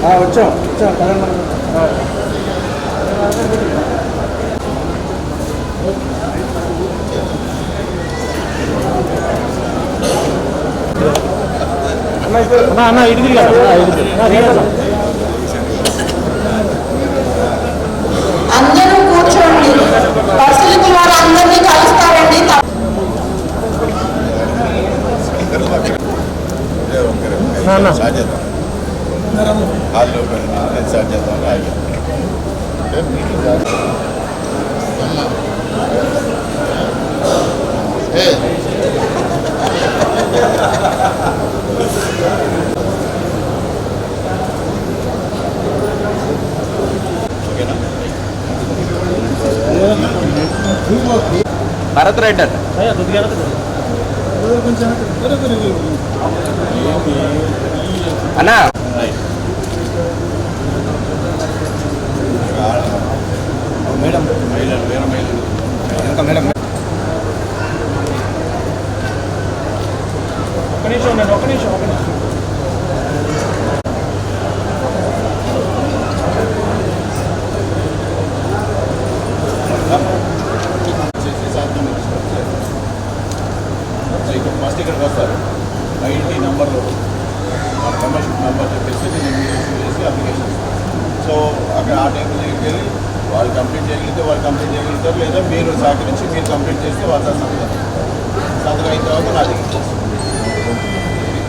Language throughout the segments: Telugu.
వచ్చాం అన్న ఇటు అందరూ కూర్చోండి. పరిశీలితుల వారందరినీ కలుస్తారండి. భరత్ రైడర్ అన్నా మేడం మేడం ఒక నిమిషం ఫస్ట్ ఇక్కడికి వస్తారు. ఐడెంటిటీ నెంబర్లో మెంబర్షిప్ నెంబర్ చెప్పేసి చేసి అప్లికేషన్ ఇస్తారు. సో అక్కడ ఆ టైం దగ్గరికి వెళ్ళి వాళ్ళు కంప్లీట్ చేయగలిగితే వాళ్ళు కంప్లీట్ చేయగలుగుతారు, లేదా మీరు సహకరించి మీరు కంప్లీట్ చేస్తే వాళ్ళ సంతకం అయిన తర్వాత నా దగ్గర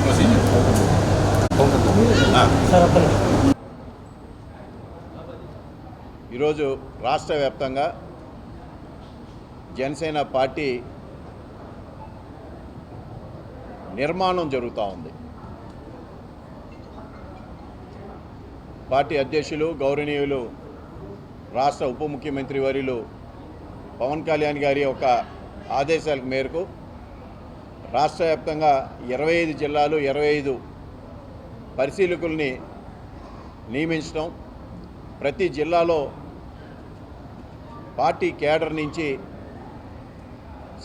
ప్రొసీజర్. ఈరోజు రాష్ట్ర వ్యాప్తంగా జనసేన పార్టీ నిర్మాణం జరుగుతూ ఉంది. పార్టీ అధ్యక్షులు గౌరవనీయులు రాష్ట్ర ఉప ముఖ్యమంత్రి వర్యులు పవన్ కళ్యాణ్ గారి యొక్క ఆదేశాల మేరకు రాష్ట్ర వ్యాప్తంగా 25 జిల్లాలు 25 పరిశీలకుల్ని నియమించడం, ప్రతి జిల్లాలో పార్టీ కేడర్ నుంచి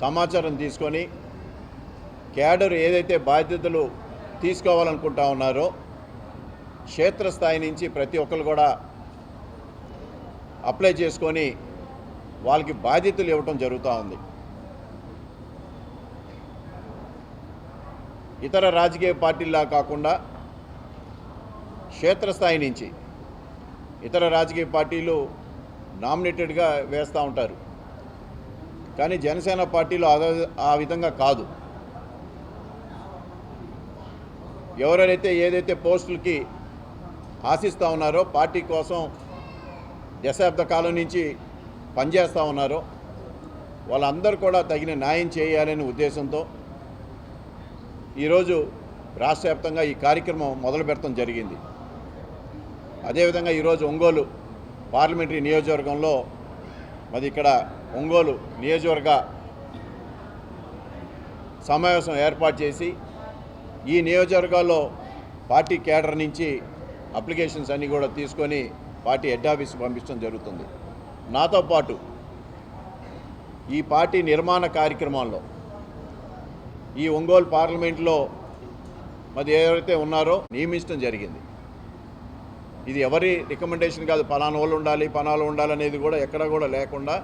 సమాచారం తీసుకొని కేడర్ ఏదైతే బాధ్యతలు తీసుకోవాలనుకుంటా ఉన్నారో క్షేత్రస్థాయి నుంచి ప్రతి ఒక్కరు కూడా అప్లై చేసుకొని వాళ్ళకి బాధ్యతలు ఇవ్వటం జరుగుతూ ఉంది. ఇతర రాజకీయ పార్టీలా కాకుండా క్షేత్రస్థాయి నుంచి ఇతర రాజకీయ పార్టీలు నామినేటెడ్గా వేస్తూ ఉంటారు, కానీ జనసేన పార్టీలో ఆ విధంగా కాదు. ఎవరైతే ఏదైతే పోస్టులకి ఆశిస్తూ ఉన్నారో, పార్టీ కోసం దశాబ్ద కాలం నుంచి పనిచేస్తూ ఉన్నారో వాళ్ళందరూ కూడా తగిన న్యాయం చేయాలనే ఉద్దేశంతో ఈరోజు రాష్ట్ర వ్యాప్తంగా ఈ కార్యక్రమం మొదలు పెట్టడం జరిగింది. అదేవిధంగా ఈరోజు ఒంగోలు పార్లమెంటరీ నియోజకవర్గంలో మరి ఇక్కడ ఒంగోలు నియోజకవర్గ సమావేశం ఏర్పాటు చేసి ఈ నియోజకవర్గాల్లో పార్టీ కేడర్ నుంచి అప్లికేషన్స్ అన్నీ కూడా తీసుకొని పార్టీ హెడ్ ఆఫీస్కి పంపించడం జరుగుతుంది. నాతో పాటు ఈ పార్టీ నిర్మాణ కార్యక్రమాల్లో ఈ ఒంగోలు పార్లమెంట్లో మరి ఎవరైతే ఉన్నారో నియమించడం జరిగింది. ఇది ఎవరి రికమెండేషన్ కాదు, పలానా వాళ్ళు ఉండాలి పలానా ఉండాలనేది కూడా ఎక్కడ కూడా లేకుండా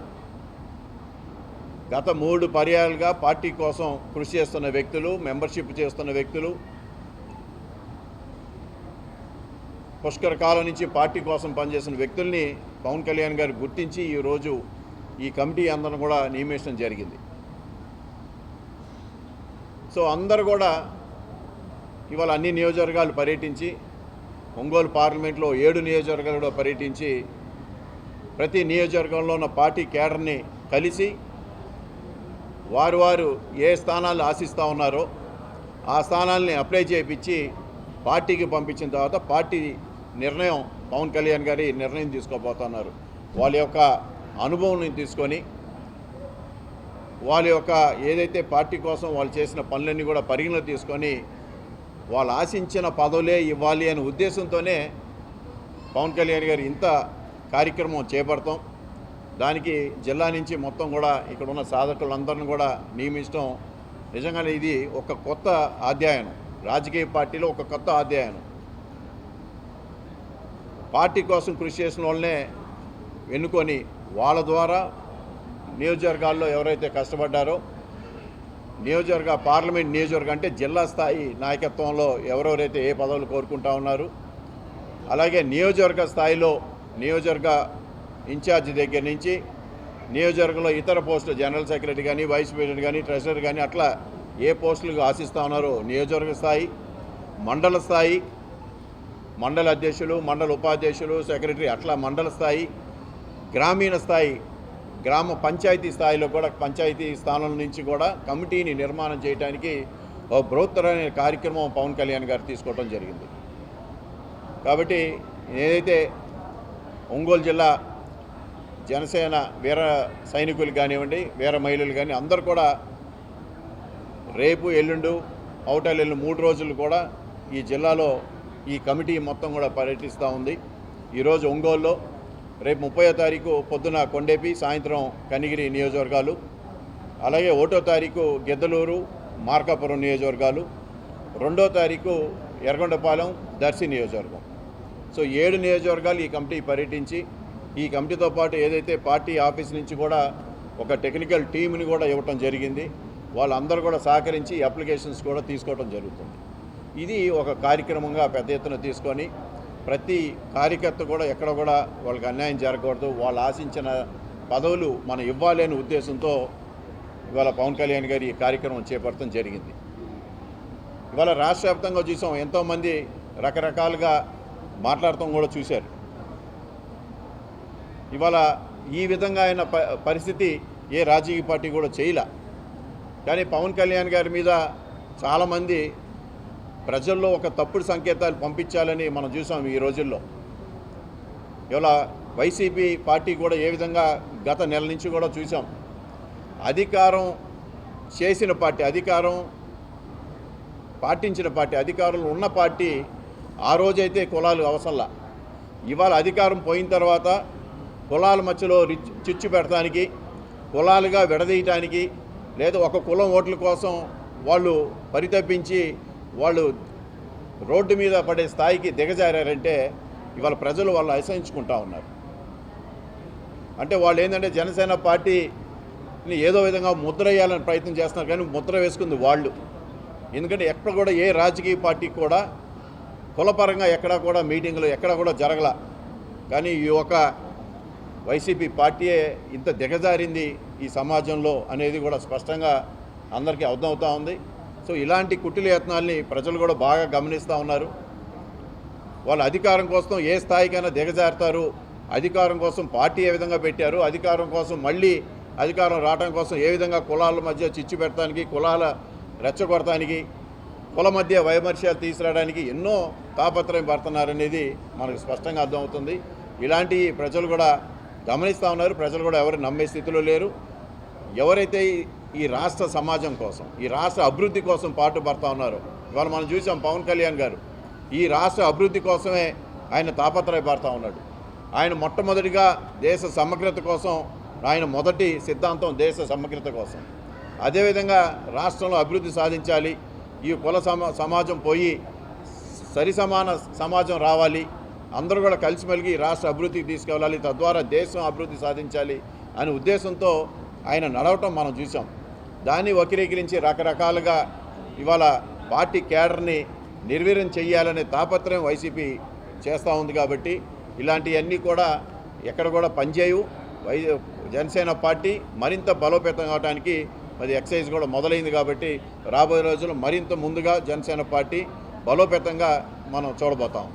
గత 3 పర్యాయాలుగా పార్టీ కోసం కృషి చేస్తున్న వ్యక్తులు, మెంబర్షిప్ చేస్తున్న వ్యక్తులు, పుష్కర కాలం నుంచి పార్టీ కోసం పనిచేసిన వ్యక్తుల్ని పవన్ కళ్యాణ్ గారు గుర్తించి ఈరోజు ఈ కమిటీ అందరం కూడా నియమించడం జరిగింది. సో అందరూ కూడా ఇవాళ అన్ని నియోజకవర్గాలు పర్యటించి ఒంగోలు పార్లమెంట్లో 7 నియోజకవర్గాలు కూడా పర్యటించి ప్రతి నియోజకవర్గంలో ఉన్న పార్టీ కేడర్ని కలిసి వారు ఏ స్థానాలు ఆశిస్తూ ఉన్నారో ఆ స్థానాలని అప్లై చేయించి పార్టీకి పంపించిన తర్వాత పార్టీ నిర్ణయం, పవన్ కళ్యాణ్ గారి నిర్ణయం తీసుకోబోతున్నారు. వాళ్ళ యొక్క అనుభవం తీసుకొని వాళ్ళ యొక్క ఏదైతే పార్టీ కోసం వాళ్ళు చేసిన పనులన్నీ కూడా పరిగణలో తీసుకొని వాళ్ళు ఆశించిన పదవులే ఇవ్వాలి అనే ఉద్దేశంతోనే పవన్ కళ్యాణ్ గారు ఇంత కార్యక్రమం చేపడతాం. దానికి జిల్లా నుంచి మొత్తం కూడా ఇక్కడ ఉన్న సాధకులందరిని కూడా నియమించడం నిజంగానే ఇది ఒక కొత్త అధ్యాయం, రాజకీయ పార్టీలో ఒక కొత్త అధ్యాయం. పార్టీ కోసం కృషి చేసిన వాళ్ళనే ఎన్నుకొని వాళ్ళ ద్వారా నియోజకవర్గాల్లో ఎవరైతే కష్టపడ్డారో పార్లమెంట్ నియోజకవర్గం అంటే జిల్లా స్థాయి నాయకత్వంలో ఎవరెవరైతే ఏ పదవులు కోరుకుంటా ఉన్నారు, అలాగే నియోజకవర్గ స్థాయిలో నియోజకవర్గ ఇన్ఛార్జి దగ్గర నుంచి నియోజకవర్గంలో ఇతర పోస్టులు జనరల్ సెక్రటరీ కానీ, వైస్ ప్రెసిడెంట్ కానీ, ట్రెజరర్ కానీ అట్లా ఏ పోస్టులకు ఆశిస్తూ ఉన్నారో నియోజకవర్గ స్థాయి, మండల స్థాయి, మండల అధ్యక్షులు, మండల ఉపాధ్యక్షులు, సెక్రటరీ అట్లా మండల స్థాయి, గ్రామీణ స్థాయి, గ్రామ పంచాయతీ స్థాయిలో కూడా పంచాయతీ స్థానం నుంచి కూడా కమిటీని నిర్మాణం చేయడానికి ఒక బృహత్తరమైన కార్యక్రమం పవన్ కళ్యాణ్ గారు తీసుకోవడం జరిగింది. కాబట్టి ఏదైతే ఒంగోలు జిల్లా జనసేన వీర సైనికులు కానివ్వండి, వీర మహిళలు కానీ అందరూ కూడా రేపు ఎల్లుండు అవతల 3 రోజులు కూడా ఈ జిల్లాలో ఈ కమిటీ మొత్తం కూడా పర్యటిస్తూ ఉంది. ఈరోజు ఒంగోలులో, రేపు 30వ తారీఖు పొద్దున కొండేపి, సాయంత్రం కనిగిరి నియోజకవర్గాలు, అలాగే 1వ తారీఖు గిద్దలూరు, మార్కాపురం నియోజకవర్గాలు, 2వ తారీఖు ఎర్రగొండపాలెం, దర్శి నియోజకవర్గం. సో 7 నియోజకవర్గాలు ఈ కమిటీ పర్యటించి, ఈ కమిటీతో పాటు ఏదైతే పార్టీ ఆఫీస్ నుంచి కూడా ఒక టెక్నికల్ టీంని కూడా ఇవ్వటం జరిగింది. వాళ్ళందరూ కూడా సహకరించి అప్లికేషన్స్ కూడా తీసుకోవడం జరుగుతుంది. ఇది ఒక కార్యక్రమంగా పెద్ద ఎత్తున తీసుకొని ప్రతి కార్యకర్త కూడా ఎక్కడ కూడా వాళ్ళకి అన్యాయం జరగకూడదు, వాళ్ళు ఆశించిన పదవులు మనం ఇవ్వాలి అనే ఉద్దేశంతో ఇవాళ పవన్ కళ్యాణ్ గారు ఈ కార్యక్రమం చేపట్టడం జరిగింది. ఇవాళ రాష్ట్ర వ్యాప్తంగా చూసాం, ఎంతోమంది రకరకాలుగా మాట్లాడటం కూడా చూశారు. ఇవాళ ఈ విధంగా అయిన పరిస్థితి ఏ రాజకీయ పార్టీ కూడా చేయలే. కానీ పవన్ కళ్యాణ్ గారి మీద చాలామంది ప్రజల్లో ఒక తప్పుడు సంకేతాలు పంపించాలని మనం చూసాం ఈ రోజుల్లో. ఇవాళ వైసీపీ పార్టీ కూడా ఏ విధంగా గత నెల నుంచి కూడా చూసాం, అధికారం చేసిన పార్టీ, అధికారం పాటించిన పార్టీ, అధికారులు ఉన్న పార్టీ ఆ రోజైతే కులాలు అవసరంలా. ఇవాళ అధికారం పోయిన తర్వాత కులాల మధ్యలో చిచ్చు పెడతానికి, కులాలుగా విడదీయటానికి, లేదా ఒక కులం ఓట్ల కోసం వాళ్ళు పరితపించి వాళ్ళు రోడ్డు మీద పడే స్థాయికి దిగజారంటే ఇవాళ ప్రజలు వాళ్ళు అసహించుకుంటా ఉన్నారు. అంటే వాళ్ళు ఏంటంటే జనసేన పార్టీని ఏదో విధంగా ముద్ర వేయాలని ప్రయత్నం చేస్తున్నారు, కానీ ముద్ర వేసుకుంది వాళ్ళు. ఎందుకంటే ఎక్కడ కూడా ఏ రాజకీయ పార్టీ కూడా కులపరంగా ఎక్కడా కూడా మీటింగులు ఎక్కడా కూడా జరగల. కానీ ఈ ఒక వైసీపీ పార్టీయే ఇంత దిగజారింది ఈ సమాజంలో అనేది కూడా స్పష్టంగా అందరికీ అర్థమవుతూ ఉంది. సో ఇలాంటి కుటిల యత్నాల్ని ప్రజలు కూడా బాగా గమనిస్తూ ఉన్నారు. వాళ్ళు అధికారం కోసం ఏ స్థాయికైనా దిగజారుతారు, అధికారం కోసం పార్టీ ఏ విధంగా పెట్టారు, అధికారం కోసం మళ్ళీ అధికారం రావడం కోసం ఏ విధంగా కులాల మధ్య చిచ్చు పెట్టడానికి, కులాల రెచ్చగొడటానికి, కుల మధ్య వైమర్శాలు తీసుకురావడానికి ఎన్నో తాపత్రయం పడుతున్నారనేది మనకు స్పష్టంగా అర్థమవుతుంది. ఇలాంటి ప్రజలు కూడా గమనిస్తూ ఉన్నారు. ప్రజలు కూడా ఎవరు నమ్మే స్థితిలో లేరు. ఎవరైతే ఈ రాష్ట్ర సమాజం కోసం, ఈ రాష్ట్ర అభివృద్ధి కోసం పాటుపడతా ఉన్నారో, ఇవాళ మనం చూసాం పవన్ కళ్యాణ్ గారు ఈ రాష్ట్ర అభివృద్ధి కోసమే ఆయన తాపత్రయపడతా ఉన్నాడు. ఆయన మొట్టమొదటిగా దేశ సమగ్రత కోసం, ఆయన మొదటి సిద్ధాంతం దేశ సమగ్రత కోసం. అదేవిధంగా రాష్ట్రంలో అభివృద్ధి సాధించాలి, ఈ కుల సమాజం పోయి సరిసమాన సమాజం రావాలి, అందరూ కూడా కలిసిమెలిగి రాష్ట్ర అభివృద్ధికి తీసుకెళ్ళాలి, తద్వారా దేశం అభివృద్ధి సాధించాలి అనే ఉద్దేశంతో ఆయన నడవటం మనం చూసాం. దాన్ని వక్రీకరించి రకరకాలుగా ఇవాళ పార్టీ కేడర్ని నిర్వీర్యం చేయాలనే తాపత్రయం వైసీపీ చేస్తూ ఉంది. కాబట్టి ఇలాంటివన్నీ కూడా ఎక్కడ కూడా పనిచేయవు. జనసేన పార్టీ మరింత బలోపేతం కావడానికి మరి ఎక్సైజ్ కూడా మొదలైంది. కాబట్టి రాబోయే రోజుల్లో మరింత ముందుగా జనసేన పార్టీ బలోపేతంగా మనం చూడబోతాం.